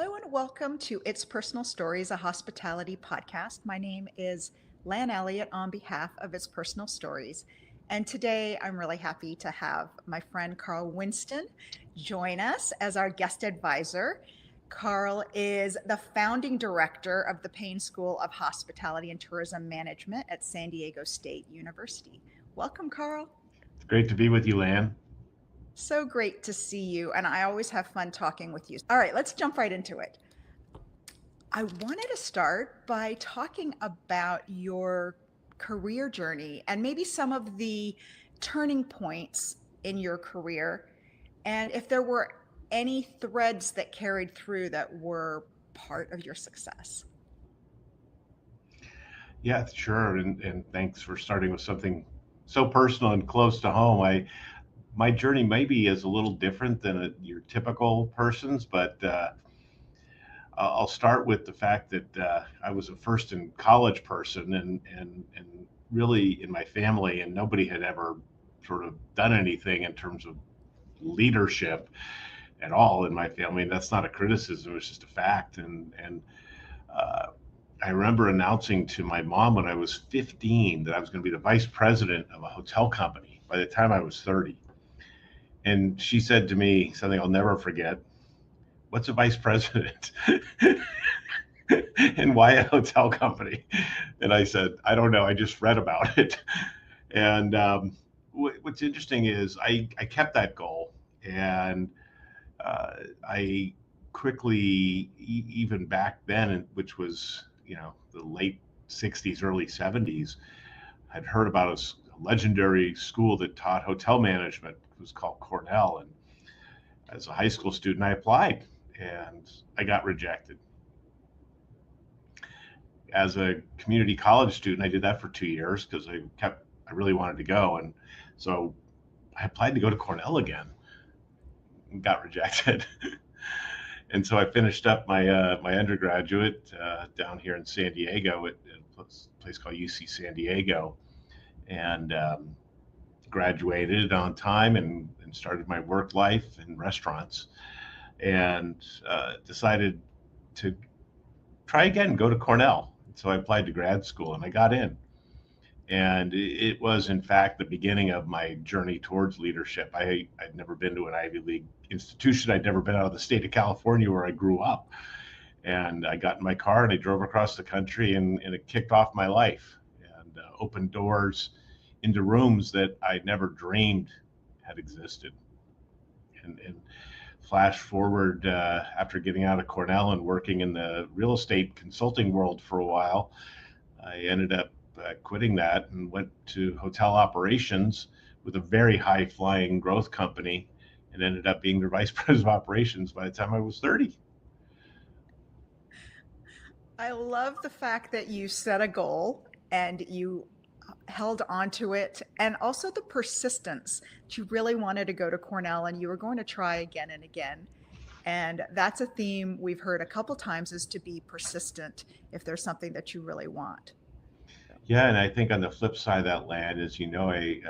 Hello and welcome to It's Personal Stories, a hospitality podcast. My name is Lan Elliott on behalf of It's Personal Stories. And today I'm really happy to have my friend Carl Winston join us as our guest advisor. Carl is the founding director of the Payne School of Hospitality and Tourism Management at San Diego State University. Welcome, Carl. It's great to be with you, Lan. So great to see you. And I always have fun talking with you. All right, let's jump right into it. I wanted to start by talking about your career journey and maybe some of the turning points in your career, and if there were any threads that carried through that were part of your success. Yeah, sure. And thanks for starting with something so personal and close to home. My journey maybe is a little different than your typical person's, but I'll start with the fact that I was a first in college person, and really in my family, and nobody had ever sort of done anything in terms of leadership at all in my family. And that's not a criticism; it's just a fact. And uh, I remember announcing to my mom when I was 15 that I was going to be the vice president of a hotel company by the time I was 30. And she said to me something I'll never forget: "What's a vice president?" "And why a hotel company?" And I said, "I don't know. I just read about it." And what's interesting is I kept that goal, and I quickly, even back then, which was the late 60s, early 70s, I'd heard about a legendary school that taught hotel management. It was called Cornell, and as a high school student, I applied, and I got rejected. As a community college student, I did that for 2 years because I really wanted to go, and so I applied to go to Cornell again and got rejected. And so I finished up my undergraduate down here in San Diego at a place called UC San Diego, and graduated on time and started my work life in restaurants, and decided to try again, go to Cornell. So I applied to grad school and I got in. And it was, in fact, the beginning of my journey towards leadership. I'd never been to an Ivy League institution. I'd never been out of the state of California where I grew up. And I got in my car and I drove across the country, and it kicked off my life and opened doors into rooms that I'd never dreamed had existed. And flash forward, after getting out of Cornell and working in the real estate consulting world for a while, I ended up quitting that and went to hotel operations with a very high flying growth company, and ended up being their vice president of operations by the time I was 30. I love the fact that you set a goal and you held on to it, and also the persistence that you really wanted to go to Cornell and you were going to try again and again. And that's a theme we've heard a couple times, is to be persistent if there's something that you really want. Yeah, and I think on the flip side of that, land, as you know, I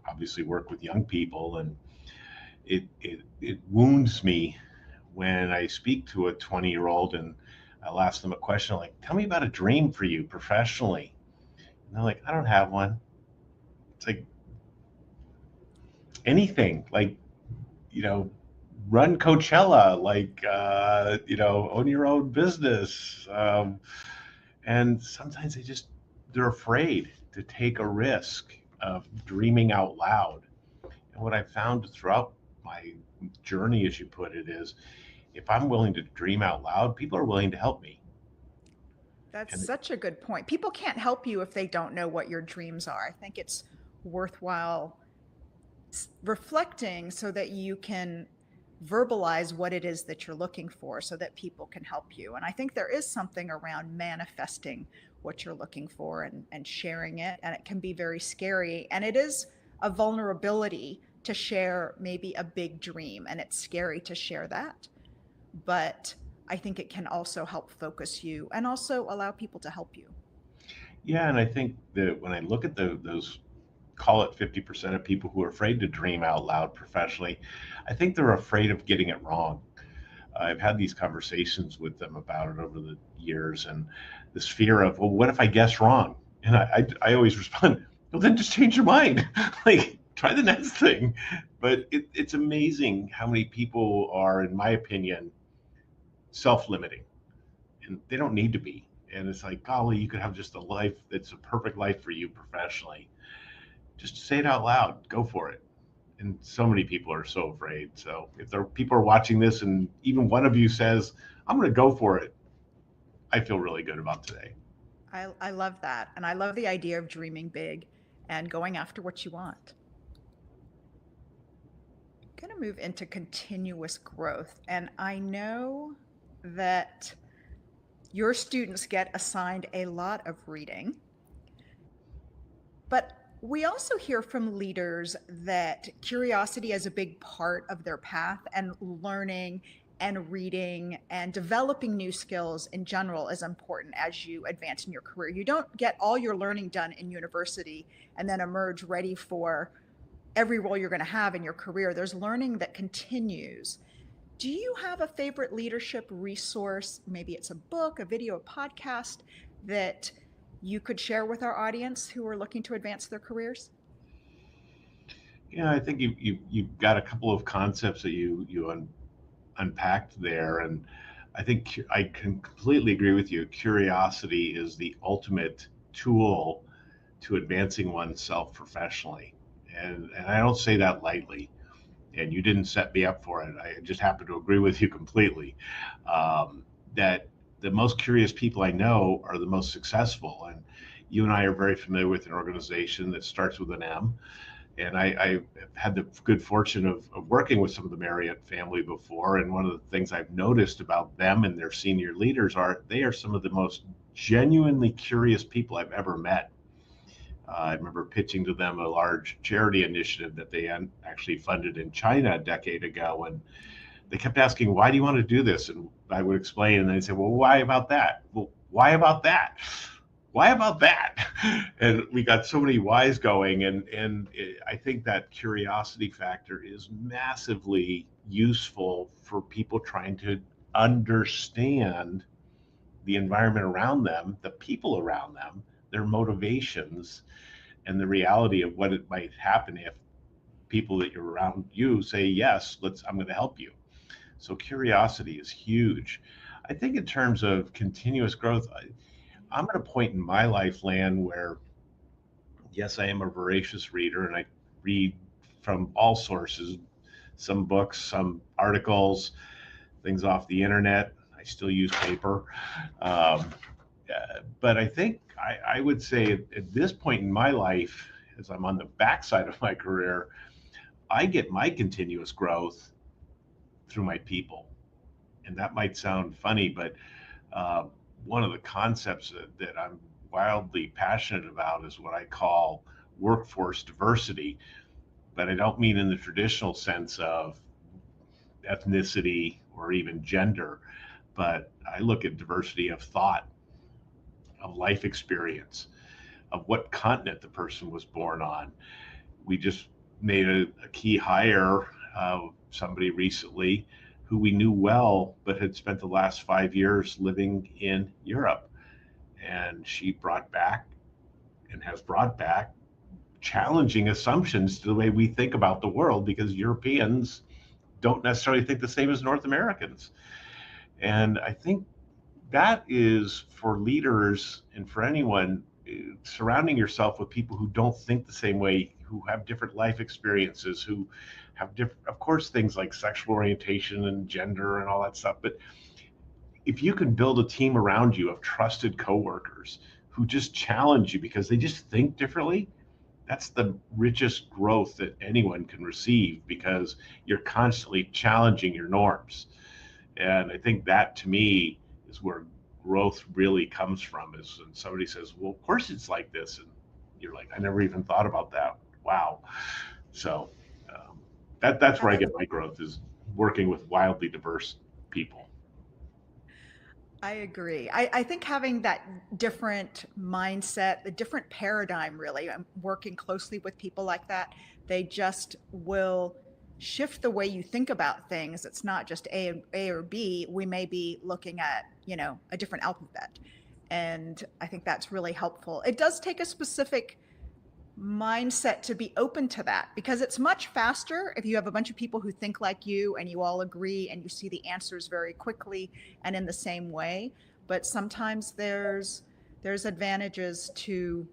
obviously work with young people, and it wounds me when I speak to a 20-year-old and I'll ask them a question like, "Tell me about a dream for you professionally." And they're like, "I don't have one." It's like, anything, like, you know, run Coachella, like, own your own business. And sometimes they're afraid to take a risk of dreaming out loud. And what I found throughout my journey, as you put it, is if I'm willing to dream out loud, people are willing to help me. That's And such a good point. People can't help you if they don't know what your dreams are. I think it's worthwhile reflecting so that you can verbalize what it is that you're looking for so that people can help you. And I think there is something around manifesting what you're looking for and sharing it. And it can be very scary. And it is a vulnerability to share maybe a big dream. And it's scary to share that. But I think it can also help focus you and also allow people to help you. yeah, and I think that when I look at those, call it 50% of people who are afraid to dream out loud professionally, I think they're afraid of getting it wrong. I've had these conversations with them about it over the years, and this fear of, well, what if I guess wrong? And I always respond, well, then just change your mind. Like, try the next thing. But it's amazing how many people are, in my opinion, self-limiting, and they don't need to be. And it's like, golly, you could have just a life that's a perfect life for you professionally. Just say it out loud. Go for it. And so many people are so afraid. So if there people are watching this and even one of you says, I'm going to go for it, I feel really good about today. I love that. And I love the idea of dreaming big and going after what you want. I'm going to move into continuous growth. And I know that your students get assigned a lot of reading, but we also hear from leaders that curiosity is a big part of their path, and learning and reading and developing new skills in general is important as you advance in your career. You don't get all your learning done in university and then emerge ready for every role you're going to have in your career. There's learning that continues. Do you have a favorite leadership resource? Maybe it's a book, a video, a podcast that you could share with our audience who are looking to advance their careers? Yeah, I think you've got a couple of concepts that you unpacked there, and I think I can completely agree with you. Curiosity is the ultimate tool to advancing oneself professionally, and I don't say that lightly. And you didn't set me up for it. I just happen to agree with you completely. That the most curious people I know are the most successful, and you and I are very familiar with an organization that starts with an M. And I had the good fortune of working with some of the Marriott family before. And one of the things I've noticed about them and their senior leaders are they are some of the most genuinely curious people I've ever met. I remember pitching to them a large charity initiative that they actually funded in China a decade ago. And they kept asking, why do you want to do this? And I would explain, and they'd say, well, why about that? Well, why about that? Why about that? And we got so many whys going. And I think that curiosity factor is massively useful for people trying to understand the environment around them, the people around them, their motivations, and the reality of what it might happen if people that you're around you say, yes, I'm going to help you. So curiosity is huge. I think in terms of continuous growth, I'm at a point in my life, Lan, where yes, I am a voracious reader and I read from all sources, some books, some articles, things off the internet. I still use paper. Um, but I think I would say at this point in my life, as I'm on the backside of my career, I get my continuous growth through my people. And that might sound funny, but uh, one of the concepts that I'm wildly passionate about is what I call workforce diversity. But I don't mean in the traditional sense of ethnicity or even gender, but I look at diversity of thought, of life experience, of what continent the person was born on. We just made a key hire of somebody recently who we knew well, but had spent the last 5 years living in Europe. And she brought back and has brought back challenging assumptions to the way we think about the world because Europeans don't necessarily think the same as North Americans. And I think that is for leaders and for anyone surrounding yourself with people who don't think the same way, who have different life experiences, who have different, of course, things like sexual orientation and gender and all that stuff. But if you can build a team around you of trusted coworkers who just challenge you because they just think differently, that's the richest growth that anyone can receive because you're constantly challenging your norms. And I think that to me is where growth really comes from is when somebody says, well, of course it's like this. And you're like, I never even thought about that. Wow. So that's where I get my growth is working with wildly diverse people. I agree. I think having that different mindset, the different paradigm, really, I'm working closely with people like that, they just will shift the way you think about things. It's not just A or B. We may be looking at, a different alphabet. And I think that's really helpful. It does take a specific mindset to be open to that, because it's much faster if you have a bunch of people who think like you and you all agree and you see the answers very quickly and in the same way. But sometimes there's advantages to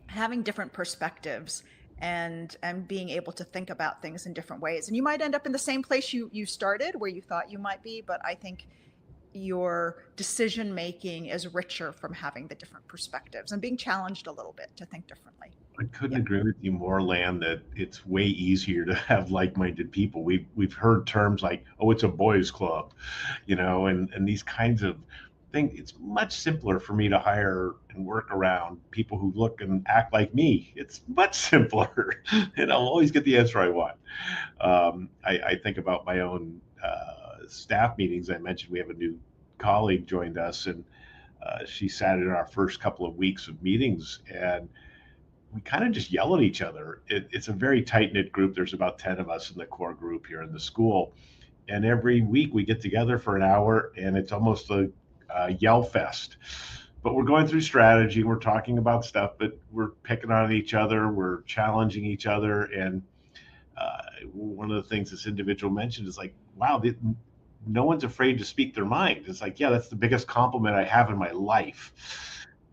having different perspectives and being able to think about things in different ways. And you might end up in the same place you started, where you thought you might be, but I think your decision making is richer from having the different perspectives and being challenged a little bit to think differently. I couldn't Yeah. agree with you more, Lan, that it's way easier to have like-minded people. We've heard terms like, oh, it's a boys club, and these kinds of things. It's much simpler for me to hire and work around people who look and act like me. It's much simpler, and I'll always get the answer I want. I think about my own staff meetings. I mentioned we have a new colleague joined us, and she sat in our first couple of weeks of meetings, and we kind of just yell at each other. It's a very tight knit group. There's about 10 of us in the core group here in the school. And every week we get together for an hour, and it's almost a yell fest. But we're going through strategy. We're talking about stuff, but we're picking on each other. We're challenging each other. And one of the things this individual mentioned is like, wow, no one's afraid to speak their mind. It's like, yeah, that's the biggest compliment I have in my life,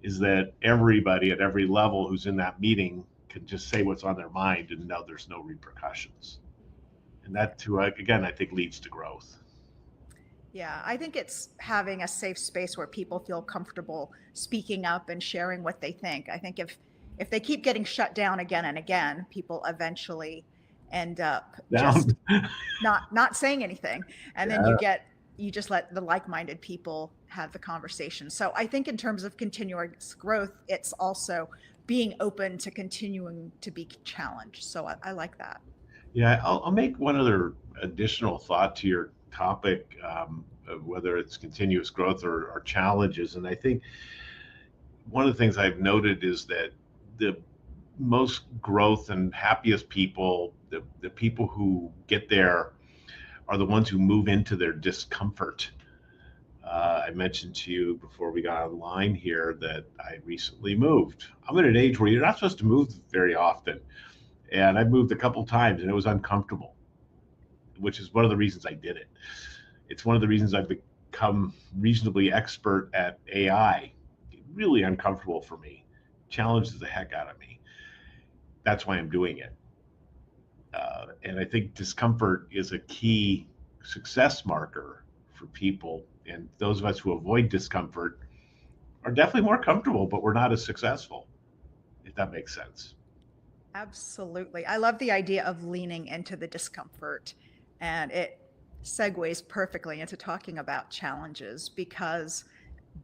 is that everybody at every level who's in that meeting can just say what's on their mind and know there's no repercussions. And that, too, again, I think leads to growth. Yeah, I think it's having a safe space where people feel comfortable speaking up and sharing what they think. I think if they keep getting shut down again and again, people eventually end up just Down. not saying anything. And then Yeah. you just let the like-minded people have the conversation. So I think in terms of continuous growth, it's also being open to continuing to be challenged. So I like that. Yeah, I'll make one other additional thought to your topic, whether it's continuous growth or challenges. And I think one of the things I've noted is that the most growth and happiest people, the people who get there, are the ones who move into their discomfort. I mentioned to you before we got online here that I recently moved. I'm at an age where you're not supposed to move very often. And I've moved a couple times and it was uncomfortable, which is one of the reasons I did it. It's one of the reasons I've become reasonably expert at AI. Really uncomfortable for me, challenges the heck out of me. That's why I'm doing it. And I think discomfort is a key success marker for people. And those of us who avoid discomfort are definitely more comfortable, but we're not as successful, if that makes sense. Absolutely. I love the idea of leaning into the discomfort, and it segues perfectly into talking about challenges, because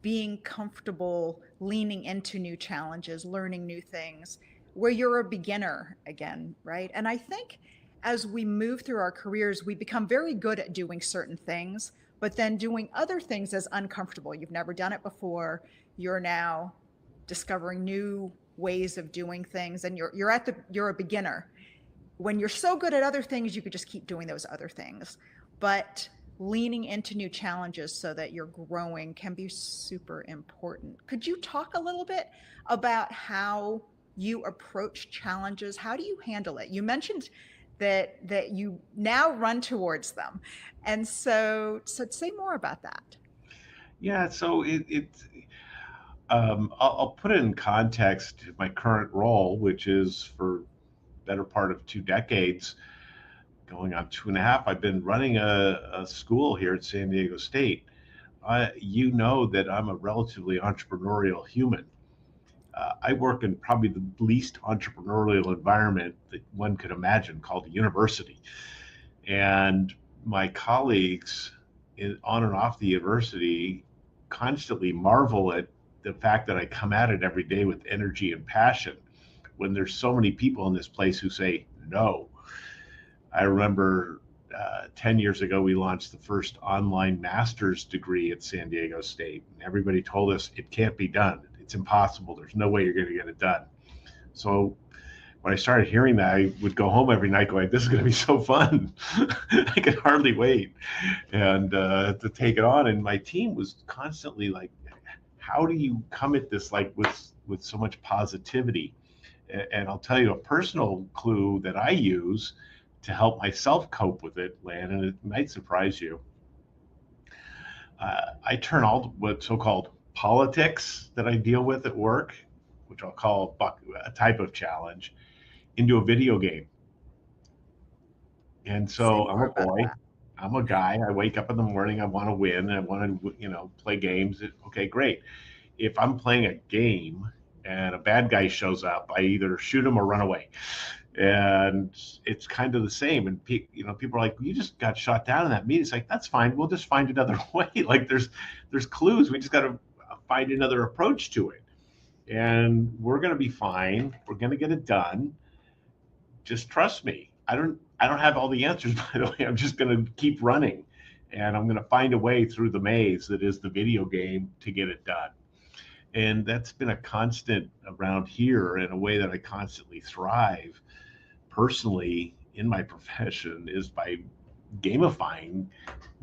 being comfortable leaning into new challenges, learning new things, where you're a beginner again, right? And I think as we move through our careers, we become very good at doing certain things, but then doing other things is uncomfortable. You've never done it before. You're now discovering new ways of doing things, and you're a beginner. When you're so good at other things, you could just keep doing those other things. But leaning into new challenges so that you're growing can be super important. Could you talk a little bit about how you approach challenges? How do you handle it? You mentioned that you now run towards them, and so say more about that. Yeah, so I'll put it in context of my current role, which is for better part of 2 decades, going on 2.5. I've been running a school here at San Diego State. You know that I'm a relatively entrepreneurial human. I work in probably the least entrepreneurial environment that one could imagine, called a university. And my colleagues on and off the university constantly marvel at the fact that I come at it every day with energy and passion, when there's so many people in this place who say no. I remember 10 years ago, we launched the first online master's degree at San Diego State. And everybody told us it can't be done. It's impossible. There's no way you're going to get it done. So when I started hearing that, I would go home every night going, "This is going to be so fun." I could hardly wait and to take it on. And my team was constantly like, "How do you come at this like with so much positivity?" And I'll tell you a personal clue that I use to help myself cope with it, Lan, and it might surprise you. I turn all what so-called politics that I deal with at work, which I'll call a type of challenge, into a video game. And Say so I'm more a about boy, that. I'm a guy. I wake up in the morning. I want to win. I want to, play games. Okay, great. If I'm playing a game and a bad guy shows up, I either shoot him or run away. And it's kind of the same. And people are like, "You just got shot down in that meeting." It's like, that's fine. We'll just find another way. Like there's clues. We just got to find another approach to it, and we're going to be fine. We're going to get it done. Just trust me. I don't have all the answers, by the way. I'm just going to keep running, and I'm going to find a way through the maze that is the video game to get it done. And that's been a constant around here in a way that I constantly thrive personally in my profession is by gamifying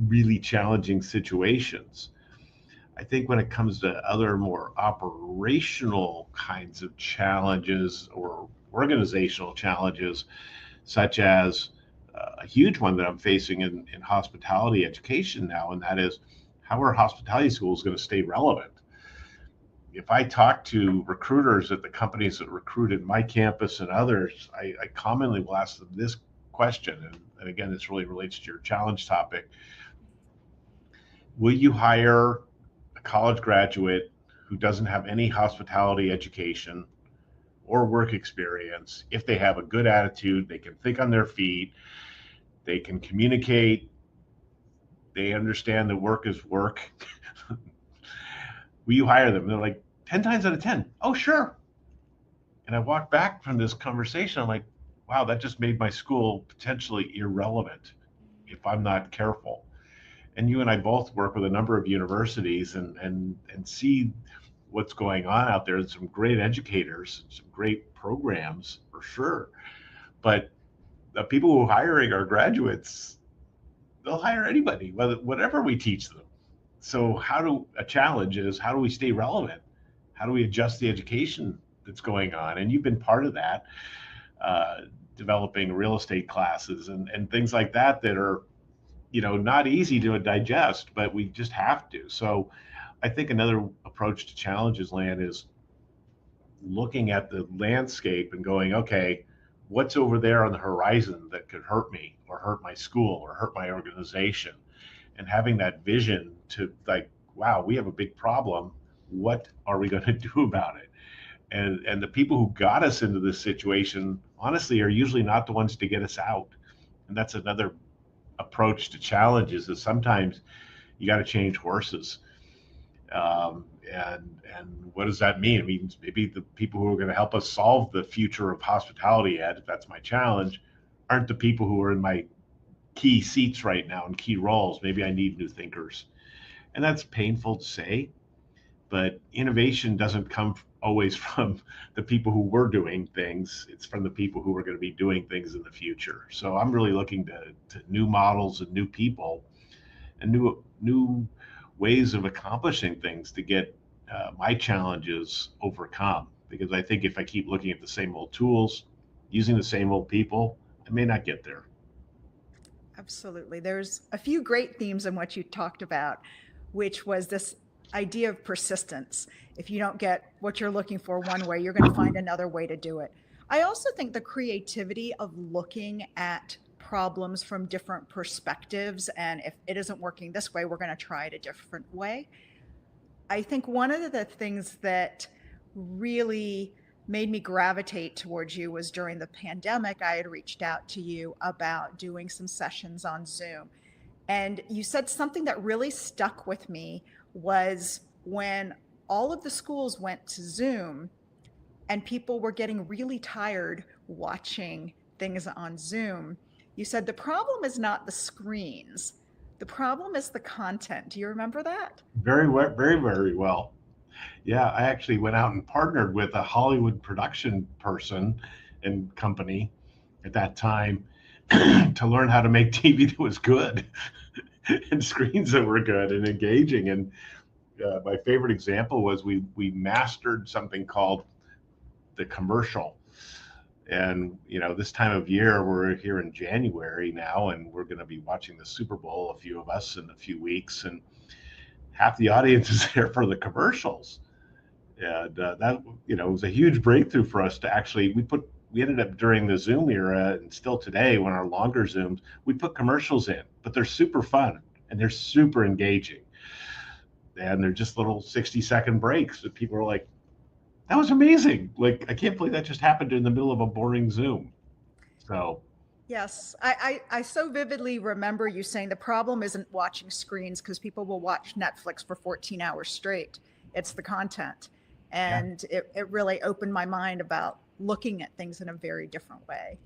really challenging situations. I think when it comes to other more operational kinds of challenges or organizational challenges, such as a huge one that I'm facing in hospitality education now, and that is how are hospitality schools going to stay relevant? If I talk to recruiters at the companies that recruited my campus and others, I commonly will ask them this question, and again, this really relates to your challenge topic. Will you hire a college graduate who doesn't have any hospitality education or work experience if they have a good attitude, they can think on their feet, they can communicate, they understand that work is work? Will you hire them? And they're like, 10 times out of 10, oh, sure. And I walked back from this conversation. I'm like, wow, that just made my school potentially irrelevant if I'm not careful. And you and I both work with a number of universities and see what's going on out there. Some great educators, some great programs for sure. But the people who are hiring our graduates, they'll hire anybody, whatever we teach them. So a challenge is how do we stay relevant? How do we adjust the education that's going on? And you've been part of that, developing real estate classes and things like that are, not easy to digest, but we just have to. So I think another approach to challenges, Land, is looking at the landscape and going, okay, what's over there on the horizon that could hurt me or hurt my school or hurt my organization? And having that vision to like, wow, we have a big problem. What are we going to do about it? And the people who got us into this situation, honestly, are usually not the ones to get us out. And that's another approach to challenges is sometimes you got to change horses. And what does that mean? It means maybe the people who are going to help us solve the future of hospitality ed, if that's my challenge, aren't the people who are in my key seats right now in key roles. Maybe I need new thinkers. And that's painful to say, but innovation doesn't come always from the people who were doing things. It's from the people who are going to be doing things in the future. So I'm really looking to new models and new people and new ways of accomplishing things to get my challenges overcome. Because I think if I keep looking at the same old tools, using the same old people, I may not get there. Absolutely. There's a few great themes in what you talked about, which was this idea of persistence. If you don't get what you're looking for one way, you're going to find another way to do it. I also think the creativity of looking at problems from different perspectives, and if it isn't working this way, we're going to try it a different way. I think one of the things that really made me gravitate towards you was during the pandemic. I had reached out to you about doing some sessions on Zoom. And you said something that really stuck with me was when all of the schools went to Zoom and people were getting really tired watching things on Zoom. You said the problem is not the screens. The problem is the content. Do you remember that? Very well, very, very well. Yeah, I actually went out and partnered with a Hollywood production person and company at that time to learn how to make TV that was good and screens that were good and engaging. And my favorite example was we mastered something called the commercial. And this time of year, we're here in January now, and we're going to be watching the Super Bowl, a few of us, in a few weeks, and half the audience is there for the commercials. And that was a huge breakthrough for us to actually we ended up during the Zoom era, and still today when our longer Zooms, we put commercials in, but they're super fun and they're super engaging, and they're just little 60-second breaks that people are like, that was amazing. Like, I can't believe that just happened in the middle of a boring Zoom. So Yes, I so vividly remember you saying the problem isn't watching screens because people will watch Netflix for 14 hours straight. It's the content. yeah. And it really opened my mind about looking at things in a very different way.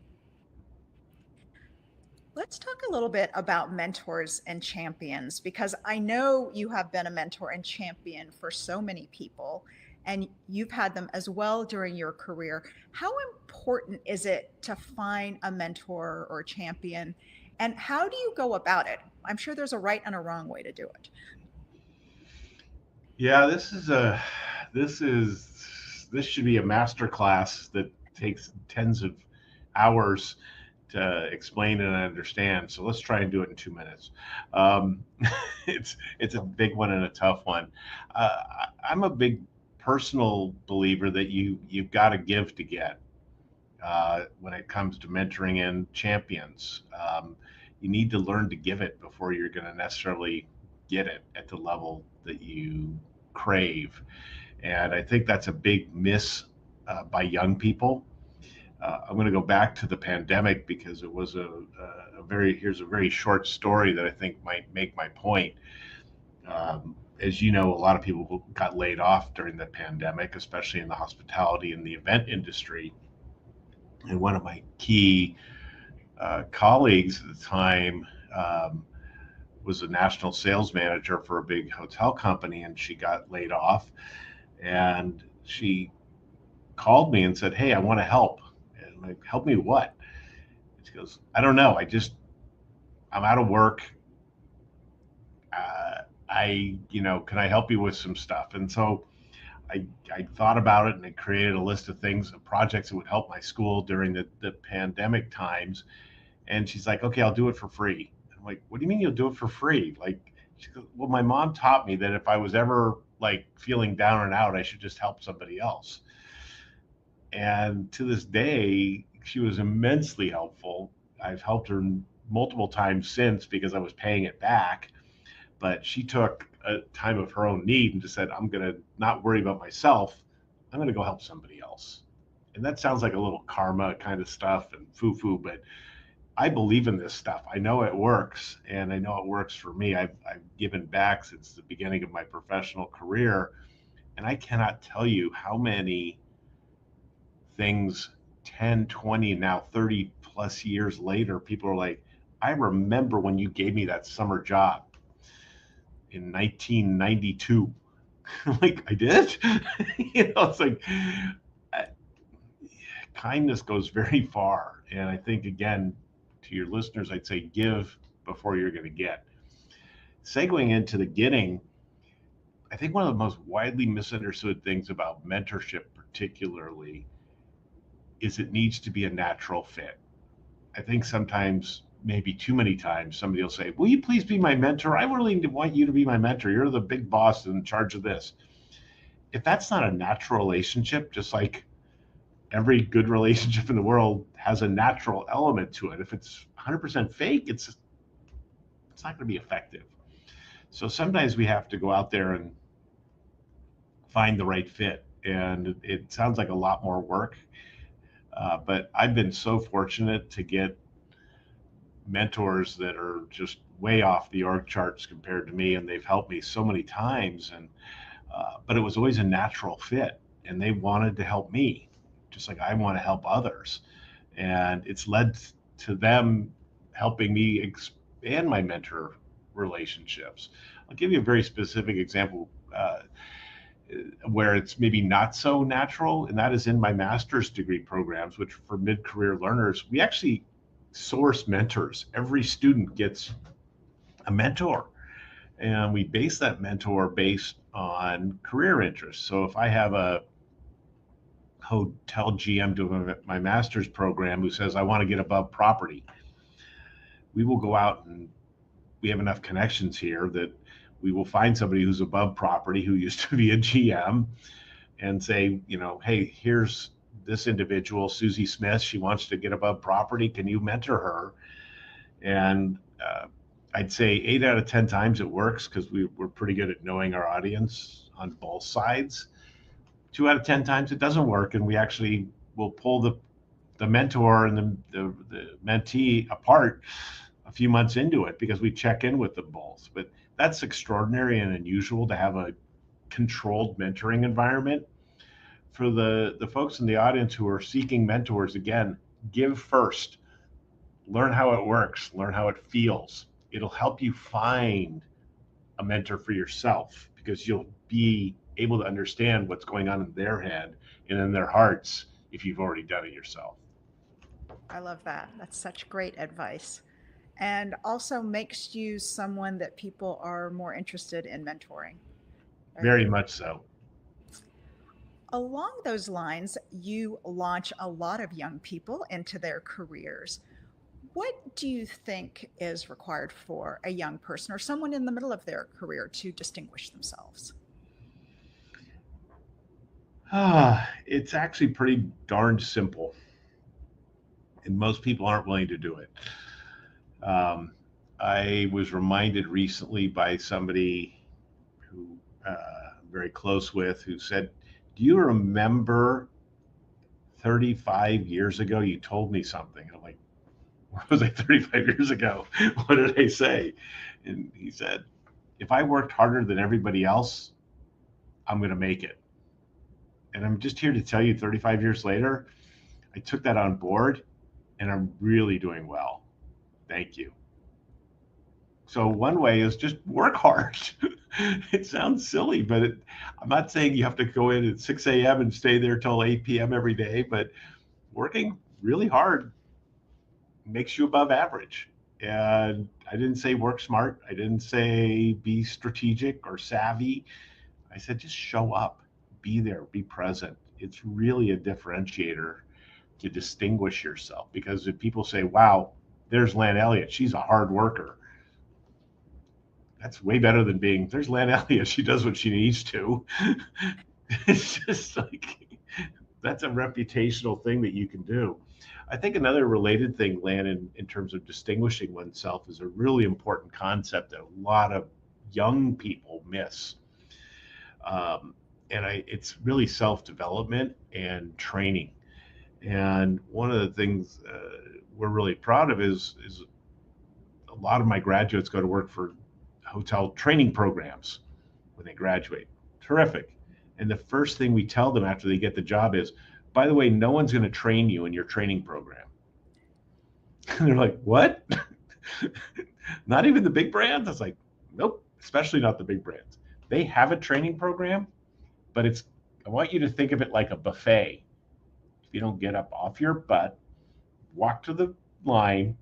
Let's talk a little bit about mentors and champions, because I know you have been a mentor and champion for so many people, and you've had them as well during your career. How important is it to find a mentor or a champion, and how do you go about it? I'm sure there's a right and a wrong way to do it. Yeah, this this should be a master class that takes tens of hours to explain and understand. So let's try and do it in 2 minutes. Um, it's a big one and a tough one. I'm a big personal believer that you've got to give to get when it comes to mentoring and champions. You need to learn to give it before you're going to necessarily get it at the level that you crave. And I think that's a big miss by young people. I'm going to go back to the pandemic because it was here's a very short story that I think might make my point. As you know, a lot of people got laid off during the pandemic, especially in the hospitality and the event industry. And one of my key colleagues at the time was a national sales manager for a big hotel company, and she got laid off. And she called me and said, "Hey, I want to help." And I'm like, "Help me what?" And she goes, "I don't know. I'm out of work. Can I help you with some stuff?" And so I thought about it, and I created a list of things, of projects that would help my school during the pandemic times. And she's like, "Okay, I'll do it for free." I'm like, "What do you mean you'll do it for free?" Like, she goes, "Well, my mom taught me that if I was ever like feeling down and out, I should just help somebody else." And to this day, she was immensely helpful. I've helped her multiple times since because I was paying it back. But she took a time of her own need and just said, "I'm going to not worry about myself. I'm going to go help somebody else." And that sounds like a little karma kind of stuff and foo foo, but I believe in this stuff. I know it works, and I know it works for me. I've given back since the beginning of my professional career, and I cannot tell you how many things 10, 20, now 30 plus years later, people are like, "I remember when you gave me that summer job in 1992." Like, I did? It's like uh, kindness goes very far. And I think, again, to your listeners, I'd say give before you're going to get. Segueing into the getting, I think one of the most widely misunderstood things about mentorship, particularly, is it needs to be a natural fit. I think sometimes, maybe too many times, somebody will say, "Will you please be my mentor? I really want you to be my mentor. You're the big boss in charge of this." If that's not a natural relationship, just like every good relationship in the world has a natural element to it, if it's 100% fake, it's not going to be effective. So sometimes we have to go out there and find the right fit, and it sounds like a lot more work. But I've been so fortunate to get mentors that are just way off the org charts compared to me, and they've helped me so many times. And but it was always a natural fit, and they wanted to help me, just like I want to help others, and it's led to them helping me expand my mentor relationships. I'll give you a very specific example. where it's maybe not so natural, and that is in my master's degree programs, which for mid-career learners, we actually source mentors. Every student gets a mentor, and we base that mentor based on career interests. So if I have a hotel GM doing my master's program who says, I want to get above property, we will go out, and we have enough connections here that we will find somebody who's above property who used to be a GM and say, hey, here's this individual, Susie Smith. She wants to get above property. Can you mentor her? And I'd say 8 out of 10 times it works, because we're pretty good at knowing our audience on both sides. 2 out of 10 times it doesn't work, and we actually will pull the mentor and the mentee apart a few months into it, because we check in with them both. But that's extraordinary and unusual to have a controlled mentoring environment. For the folks in the audience who are seeking mentors, again, give first. Learn how it works, learn how it feels. It'll help you find a mentor for yourself, because you'll be able to understand what's going on in their head and in their hearts if you've already done it yourself. I love that. That's such great advice. And also makes you someone that people are more interested in mentoring. Very much so. Along those lines, you launch a lot of young people into their careers. What do you think is required for a young person or someone in the middle of their career to distinguish themselves? It's actually pretty darn simple, and most people aren't willing to do it. I was reminded recently by somebody who I'm very close with, who said, do you remember 35 years ago you told me something? I'm like, where was I 35 years ago? What did I say? And he said, if I worked harder than everybody else, I'm going to make it. And I'm just here to tell you, 35 years later, I took that on board, and I'm really doing well. Thank you. So one way is just work hard. It sounds silly, but I'm not saying you have to go in at 6 a.m. and stay there till 8 p.m. every day, but working really hard makes you above average. And I didn't say work smart. I didn't say be strategic or savvy. I said just show up, be there, be present. It's really a differentiator to distinguish yourself, because if people say, wow, there's Lan Elliott, she's a hard worker, that's way better than being, there's Lan Elliott, she does what she needs to. It's just like, that's a reputational thing that you can do. I think another related thing, Lan, in terms of distinguishing oneself, is a really important concept that a lot of young people miss. It's really self-development and training. And one of the things we're really proud of is a lot of my graduates go to work for hotel training programs when they graduate. Terrific. And the first thing we tell them after they get the job is, by the way, no one's going to train you in your training program. And they're like, what? Not even the big brands? I was like, nope, especially not the big brands. They have a training program, but I want you to think of it like a buffet. If you don't get up off your butt, walk to the line,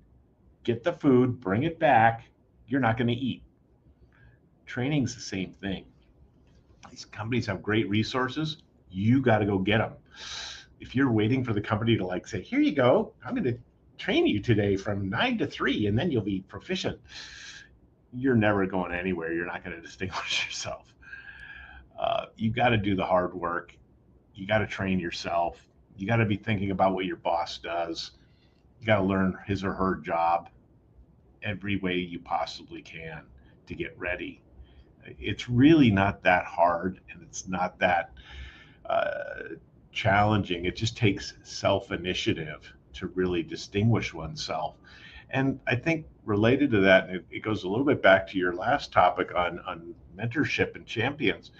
get the food, bring it back, you're not going to eat. Training's the same thing. These companies have great resources. You got to go get them. If you're waiting for the company to say, here you go, I'm going to train you today from 9 to 3, and then you'll be proficient, you're never going anywhere. You're not going to distinguish yourself. You got to do the hard work. You got to train yourself. You got to be thinking about what your boss does. You got to learn his or her job every way you possibly can to get ready. It's really not that hard, and it's not that challenging. It just takes self-initiative to really distinguish oneself. And I think related to that, and it goes a little bit back to your last topic on mentorship and champions.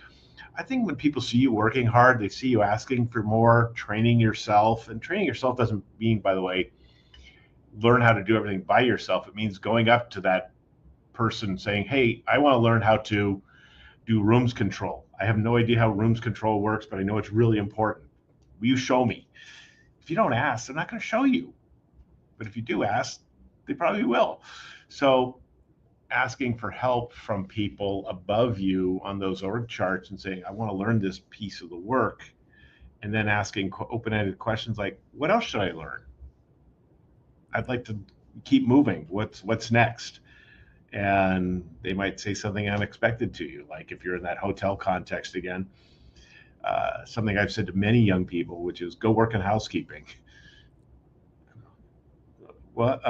I think when people see you working hard, they see you asking for more, training yourself. And training yourself doesn't mean, by the way, learn how to do everything by yourself. It means going up to that person saying, hey, I want to learn how to do rooms control. I have no idea how rooms control works, but I know it's really important. Will you show me? If you don't ask, they're not going to show you. But if you do ask, they probably will. So asking for help from people above you on those org charts and saying, I want to learn this piece of the work, and then asking open-ended questions like, what else should I learn? I'd like to keep moving. What's next? And they might say something unexpected to you, like if you're in that hotel context again, something I've said to many young people, which is go work in housekeeping. What?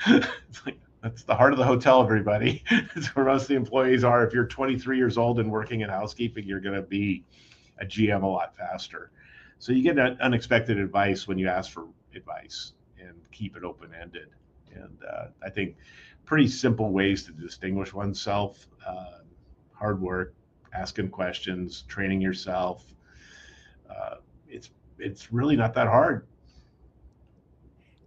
It's like, that's the heart of the hotel, everybody. It's where most of the employees are. If you're 23 years old and working in housekeeping, you're going to be a GM a lot faster. So you get unexpected advice when you ask for advice, and keep it open-ended. And I think pretty simple ways to distinguish oneself: hard work, asking questions, training yourself. It's really not that hard.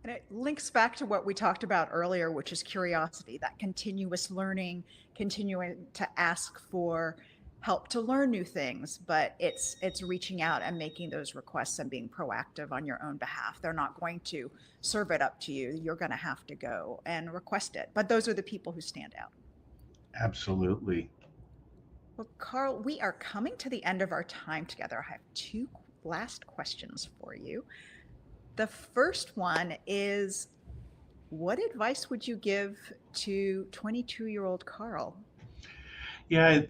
And it links back to what we talked about earlier, which is curiosity, that continuous learning, continuing to ask for help to learn new things, but it's reaching out and making those requests and being proactive on your own behalf. They're not going to serve it up to you. You're going to have to go and request it. But those are the people who stand out. Absolutely. Well, Carl, we are coming to the end of our time together. I have two last questions for you. The first one is, what advice would you give to 22-year-old Carl? Yeah,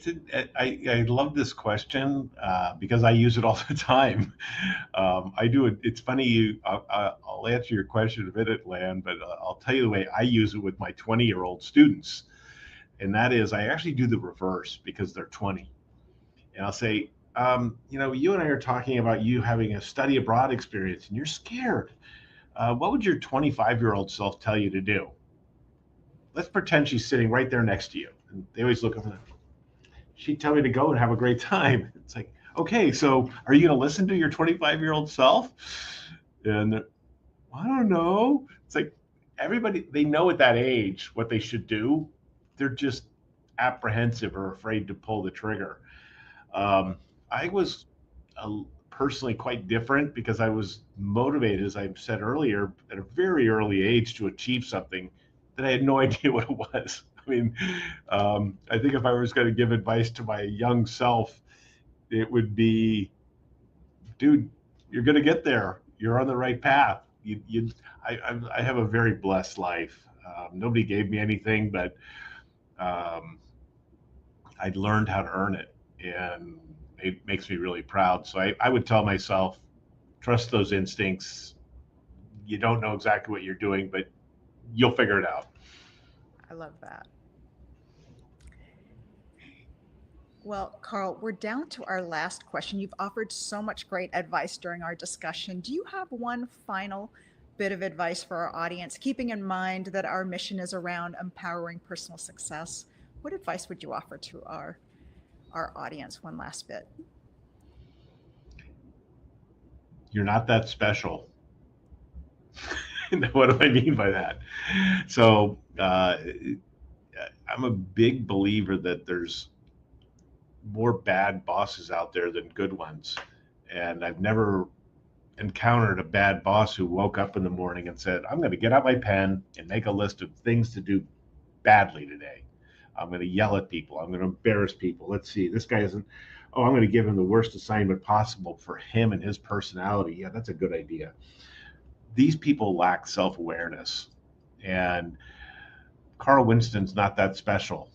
I love this question because I use it all the time. I do it. It's funny. I'll answer your question in a minute, Lan, but I'll tell you the way I use it with my 20-year-old students. And that is, I actually do the reverse because they're 20. And I'll say, you and I are talking about you having a study abroad experience and you're scared. What would your 25-year-old self tell you to do? Let's pretend she's sitting right there next to you. And they always look over. She'd tell me to go and have a great time. It's like, okay, so are you going to listen to your 25-year-old self? And I don't know. It's like everybody, they know at that age what they should do. They're just apprehensive or afraid to pull the trigger. I was personally quite different because I was motivated, as I said earlier, at a very early age to achieve something that I had no idea what it was. I mean, I think if I was going to give advice to my young self, it would be, dude, you're going to get there. You're on the right path. I have a very blessed life. Nobody gave me anything, but I learned how to earn it, and it makes me really proud. So I would tell myself, trust those instincts. You don't know exactly what you're doing, but you'll figure it out. I love that. Well, Carl, we're down to our last question. You've offered so much great advice during our discussion. Do you have one final bit of advice for our audience, keeping in mind that our mission is around empowering personal success? What advice would you offer to our audience? One last bit. You're not that special. What do I mean by that? So I'm a big believer that there's more bad bosses out there than good ones. And I've never encountered a bad boss who woke up in the morning and said, I'm going to get out my pen and make a list of things to do badly today. I'm going to yell at people. I'm going to embarrass people. Let's see, this guy isn't, oh, I'm going to give him the worst assignment possible for him and his personality. Yeah, that's a good idea. These people lack self-awareness. And Carl Winston's not that special.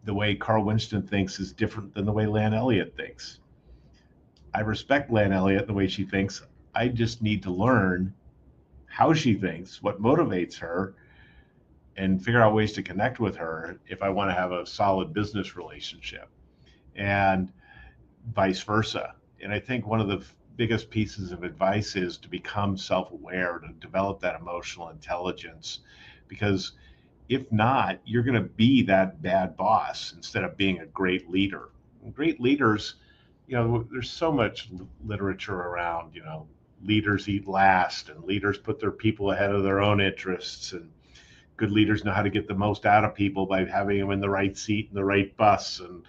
The way Carl Winston thinks is different than the way Lan Elliott thinks. I respect Lan Elliott the way she thinks. I just need to learn how she thinks, what motivates her, and figure out ways to connect with her if I want to have a solid business relationship, and vice versa. And I think one of the biggest pieces of advice is to become self-aware, to develop that emotional intelligence, because if not, you're going to be that bad boss instead of being a great leader. And great leaders, there's so much literature around, leaders eat last and leaders put their people ahead of their own interests. And good leaders know how to get the most out of people by having them in the right seat in the right bus, and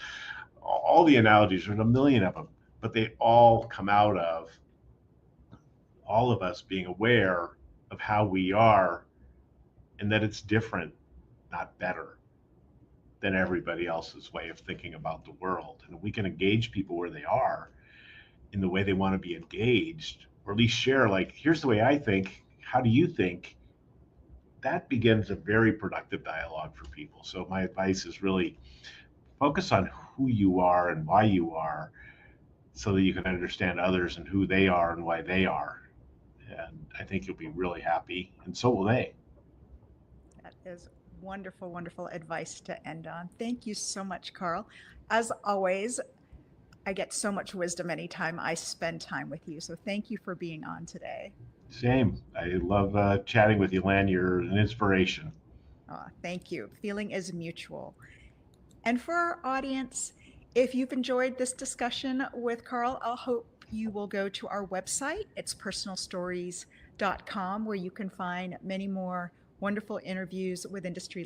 all the analogies. There's a million of them, but they all come out of all of us being aware of how we are, and that it's different, not better, than everybody else's way of thinking about the world. And we can engage people where they are in the way they want to be engaged, or at least share, like, here's the way I think, how do you think? That begins a very productive dialogue for people. So my advice is really focus on who you are and why you are, so that you can understand others and who they are and why they are. And I think you'll be really happy, and so will they. That is wonderful, wonderful advice to end on. Thank you so much, Carl. As always, I get so much wisdom anytime I spend time with you. So thank you for being on today. Same. I love chatting with you, Lan. You're an inspiration. Thank you. Feeling is mutual. And for our audience, if you've enjoyed this discussion with Carl, I hope you will go to our website. It's personalstories.com, where you can find many more wonderful interviews with industry